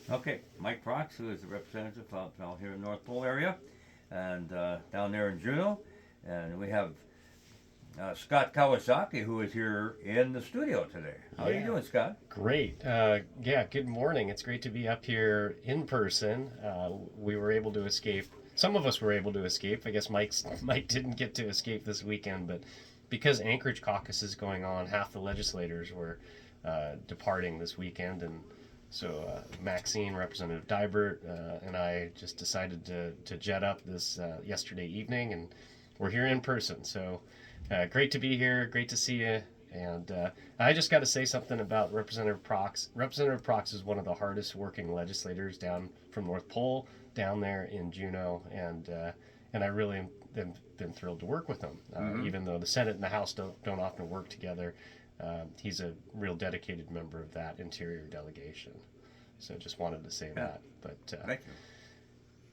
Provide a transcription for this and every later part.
Okay, Mike Prox, who is a representative out here in North Pole area, and down there in Juneau, and we have Scott Kawasaki, who is here in the studio today. How are you Yeah, doing, Scott? great. Yeah, good morning. It's great to be up here in person. We were able to escape. Some of us were able to escape. I guess Mike didn't get to escape this weekend, but because Anchorage caucus is going on, half the legislators were departing this weekend, and so Maxine, Representative Dybert, and I just decided to jet up this yesterday evening, and we're here in person. So great to be here. Great to see you. And I just got to say something about Representative Prox. Representative Prox is one of the hardest working legislators down from North Pole, down there in Juneau, and I really am been thrilled to work with him. Mm-hmm. Even though the Senate and the House don't often work together, he's a real dedicated member of that interior delegation. So just wanted to say Yeah, that. But thank you.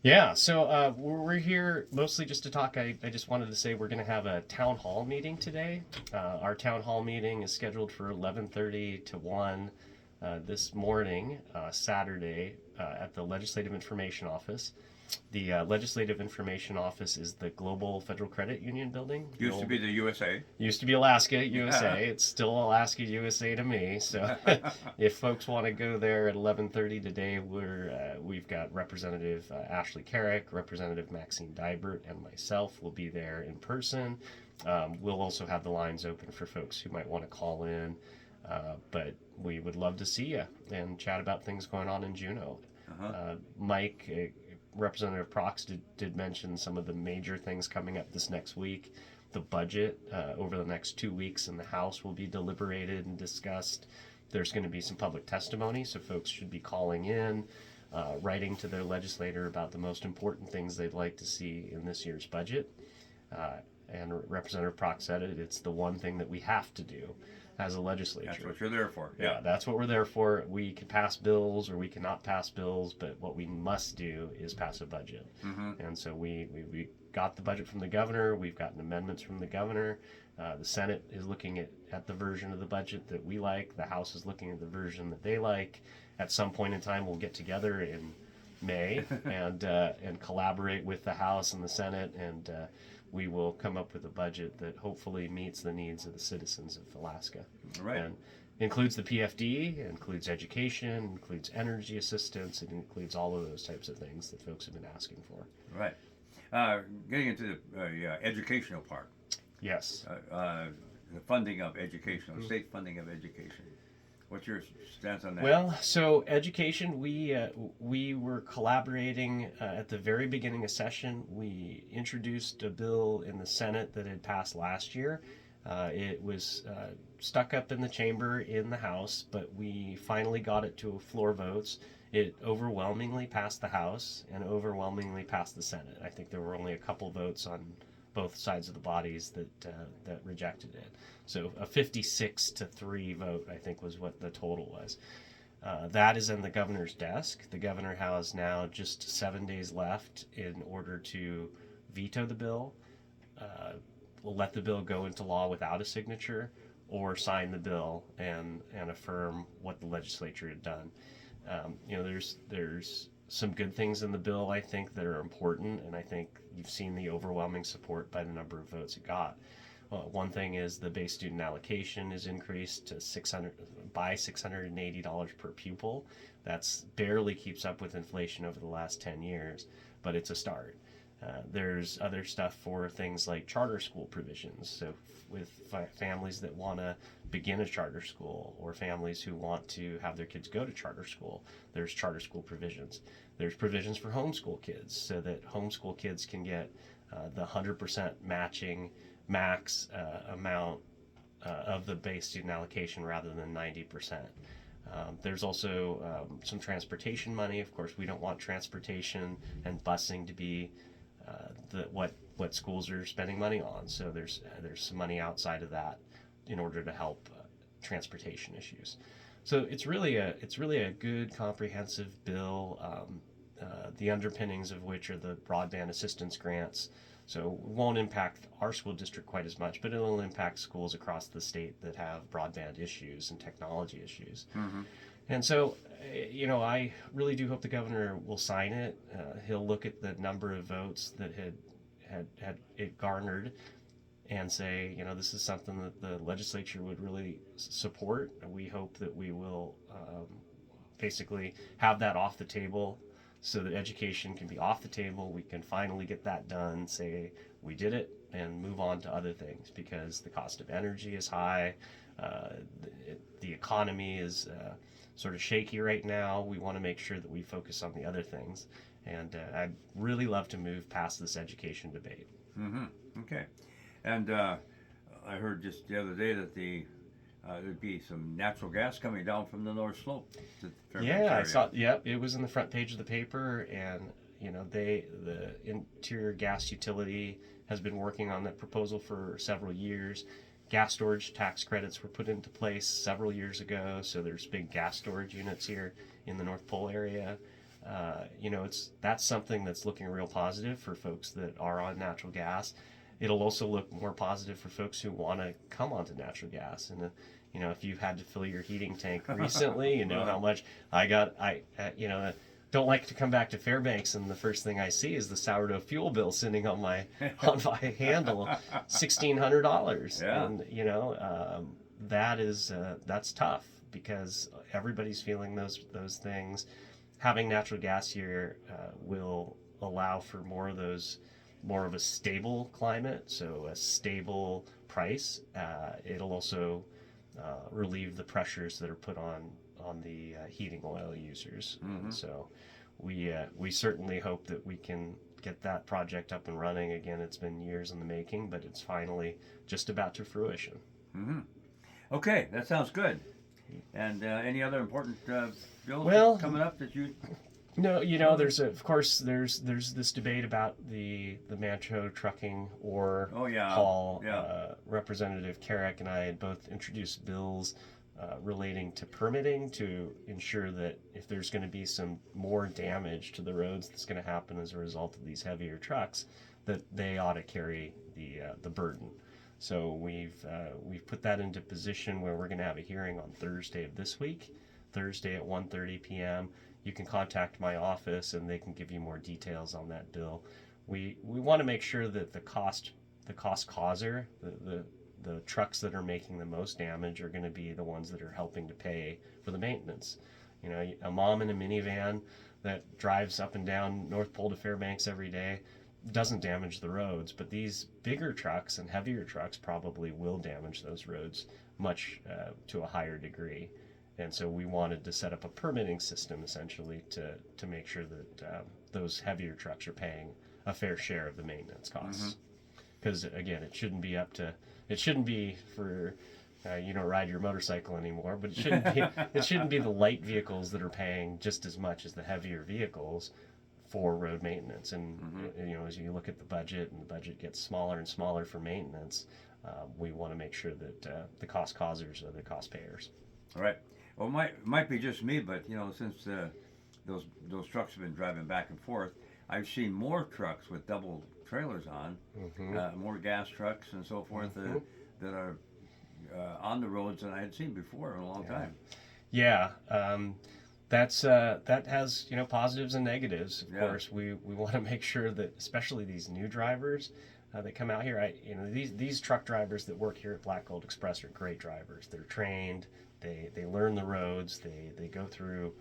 yeah, so we're here mostly just to talk. I just wanted to say we're going to have a town hall meeting today. Our town hall meeting is scheduled for 11:30 to 1 this morning, Saturday, at the Legislative Information Office. The Legislative Information Office is the Global Federal Credit Union building. Used to be the USA. Used to be Alaska USA. It's still Alaska USA to me. So if folks want to go there at 11:30 today, we've got Representative Ashley Carrick, Representative Maxine Dybert, and myself will be there in person. We'll also have the lines open for folks who might want to call in. But we would love to see you and chat about things going on in Juneau. Uh-huh. Mike, Representative Prox did mention some of the major things coming up this next week. The budget over the next 2 weeks in the House will be deliberated and discussed. There's going to be some public testimony, so folks should be calling in, writing to their legislator about the most important things they'd like to see in this year's budget. And Representative Prox said it's the one thing that we have to do as a legislature. That's what you're there for. Yeah, that's what we're there for. We can pass bills or we cannot pass bills, but what we must do is pass a budget. Mm-hmm. And so we got the budget from the governor. We've gotten amendments from the governor. The Senate is looking at the version of the budget that we like. The House is looking at the version that they like. At some point in time, we'll get together in May and collaborate with the House and the Senate, and we will come up with a budget that hopefully meets the needs of the citizens of Alaska. Right. And includes the PFD, includes education, includes energy assistance, it includes all of those types of things that folks have been asking for. Right. Getting into the educational part. Yes. The funding of education, state funding of education. What's your stance on that? Well, so education, we were collaborating at the very beginning of session. We introduced a bill in the Senate that had passed last year. It was stuck up in the chamber in the House, but we finally got it to floor votes. It overwhelmingly passed the House and overwhelmingly passed the Senate. I think there were only a couple votes on both sides of the bodies that rejected it. So a 56-3 vote, I think, was what the total was. That is in the governor's desk. The governor has now just 7 days left in order to veto the bill, let the bill go into law without a signature, or sign the bill and affirm what the legislature had done. There's some good things in the bill, I think, that are important, and I think you've seen the overwhelming support by the number of votes it got. One thing is the base student allocation is increased to $680 per pupil. That's barely keeps up with inflation over the last 10 years, but it's a start. There's other stuff for things like charter school provisions. So with families that want to begin a charter school or families who want to have their kids go to charter school, there's charter school provisions. There's provisions for homeschool kids so that homeschool kids can get the 100% matching max amount of the base student allocation rather than 90%. There's also some transportation money. Of course, we don't want transportation and busing to be what schools are spending money on. So there's some money outside of that in order to help transportation issues. So it's really a good comprehensive bill. The underpinnings of which are the broadband assistance grants. So it won't impact our school district quite as much, but it'll impact schools across the state that have broadband issues and technology issues. Mm-hmm. And so, I really do hope the governor will sign it. He'll look at the number of votes that had it garnered and say, this is something that the legislature would really support. We hope that we will basically have that off the table so that education can be off the table. We can finally get that done, say we did it, and move on to other things, because the cost of energy is high. The economy is sort of shaky right now. We want to make sure that we focus on the other things. And I'd really love to move past this education debate. Mm-hmm. Okay. And I heard just the other day that there'd be some natural gas coming down from the North Slope to Fairbanks Yeah, area. I saw. Yep, it was in the front page of the paper, and the Interior Gas Utility has been working on that proposal for several years. Gas storage tax credits were put into place several years ago, so there's big gas storage units here in the North Pole area. That's something that's looking real positive for folks that are on natural gas. It'll also look more positive for folks who want to come onto natural gas. And if you've had to fill your heating tank recently, you know how much don't like to come back to Fairbanks, and the first thing I see is the sourdough fuel bill sitting on my handle, $1,600. Yeah. And that's tough, because everybody's feeling those things. Having natural gas here will allow for more of a stable climate, so a stable price. It'll also relieve the pressures that are put on the heating oil users. Mm-hmm. And so we certainly hope that we can get that project up and running again. It's been years in the making, but it's finally just about to fruition. Mm-hmm. Okay, that sounds good. And any other important bills Well, coming up that you? No, there's this debate about the Mancho trucking or haul. Yeah. Representative Carrick and I had both introduced bills relating to permitting, to ensure that if there's going to be some more damage to the roads that's going to happen as a result of these heavier trucks, that they ought to carry the burden. So we've put that into position where we're going to have a hearing on Thursday of this week, Thursday at 1:30 p.m. You can contact my office and they can give you more details on that bill. We want to make sure that the cost causer, the trucks that are making the most damage, are going to be the ones that are helping to pay for the maintenance. A mom in a minivan that drives up and down North Pole to Fairbanks every day doesn't damage the roads, but these bigger trucks and heavier trucks probably will damage those roads much to a higher degree. And so we wanted to set up a permitting system, essentially, to make sure that those heavier trucks are paying a fair share of the maintenance costs. Because again, it shouldn't be for you don't ride your motorcycle anymore, but it shouldn't be the light vehicles that are paying just as much as the heavier vehicles for road maintenance. And as you look at the budget, and the budget gets smaller and smaller for maintenance, we want to make sure that the cost causers are the cost payers. All right. Well, it might be just me, but since those trucks have been driving back and forth, I've seen more trucks with double trailers on, more gas trucks and so forth that are on the roads than I had seen before in a long time. Yeah, that has positives and negatives. Of course, we want to make sure that, especially these new drivers that come out here, these truck drivers that work here at Black Gold Express are great drivers. They're trained. They learn the roads. They go through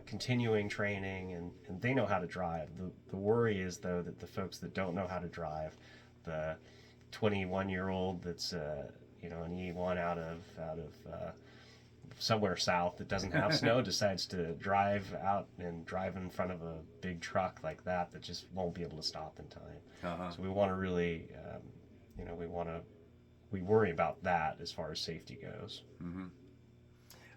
continuing training, and they know how to drive. The worry is, though, that the folks that don't know how to drive, the 21-year-old that's an E1 out of somewhere south that doesn't have snow, decides to drive out and drive in front of a big truck like that just won't be able to stop in time. So we want to really, we worry about that as far as safety goes.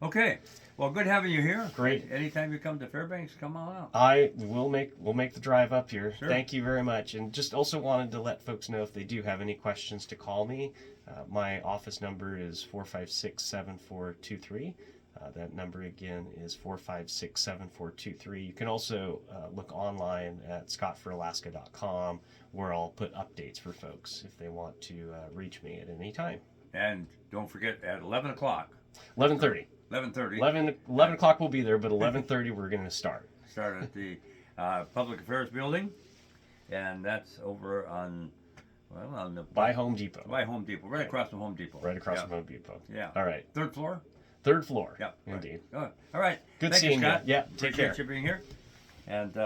Okay. Well, good having you here. Great. Anytime you come to Fairbanks, come on out. We'll make the drive up here. Sure. Thank you very much. And just also wanted to let folks know, if they do have any questions, to call me. My office number is 456-7423. That number again is 456-7423. You can also look online at scottforalaska.com, where I'll put updates for folks if they want to reach me at any time. And don't forget, at 11 o'clock. 11:30. 11:30. 11 o'clock we'll be there, but 11:30 we're going to start. Start at the Public Affairs Building, and that's over on the By Home Depot. By Home Depot, right across from Home Depot. Right across from Home Depot. Yeah. All right. Third floor. Third floor. Yeah. Indeed. Right. All right. Good Thank seeing you, you. Scott. Yeah. Take care. Appreciate you being here, and.